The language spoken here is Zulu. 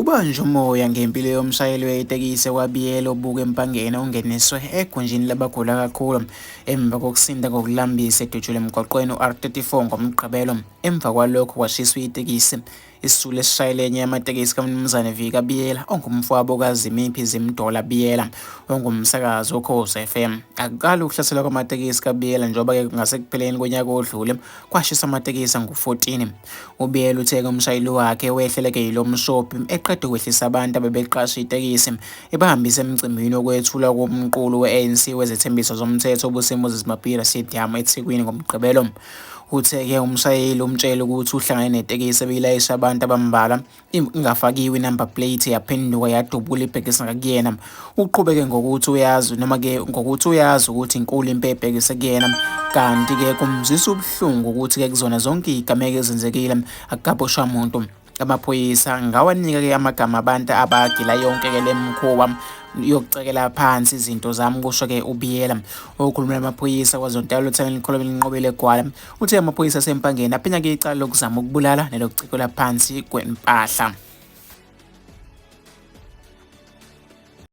Kubanjwe umoya ngempilo yomshayeli wetekisi kwabiyela obuka empangeni ongeniswe egunjini labagula kakhulu emva kokusinda ngokulambisa edutshulwe emgwaqweni u-R34 ngomgqibelo. Emva kwalokho kwashiswa itekisi. Isisulu esishayela enye yamatekisi kaMnumzane Vika Biyela ongumfowabo Zimdollar Biyela ongumsakazi Ukhozi FM. Akuqala ukuhlaselwa kwamatekisi kaBiyela njengoba-ke ngasekupheleni konyaka odlule kwashiswa amatekisi angu-14. uBiyela uthe umshayeli wakhe wehleleke yilo mshophi eqeda ukwehlisa abantu abebeqasha itekisi ebahambisa emcimbini wokwethulwa komqulu we-ANC wezethembiso zomthetho obuseMoses Mabhida Stadium eThekwini ngomgqibelo. Uthe-ke umshayeli umtshela ukuthi uhlangane netekisi ebilayisha abantu abambalwa ingafakiwe number plate yaphenduka yadubula ibhekisi ngakuyena. Uqhubeke ngokuthi uyazi ukuthi inkulu impepho ebhekise kuyena, kanti-ke kumzwisa ubuhlungu ukuthi-ke kuzona zonke igameko ezenzekile akaboshwa muntu. Amaphoyisa ngawanika-ke amagama abantu abagila yonke-ke le mkhuba yokucekela phansi izinto zami, kusho-ke uBiyela. Okhulumela amaphoyisa kwaZontalo uthekela ikholomo elinqobile egwala uthe amaphoyisa asempangeni aphenya-ke icala lokuzama ukubulala nelokucekela phansi kwempahla.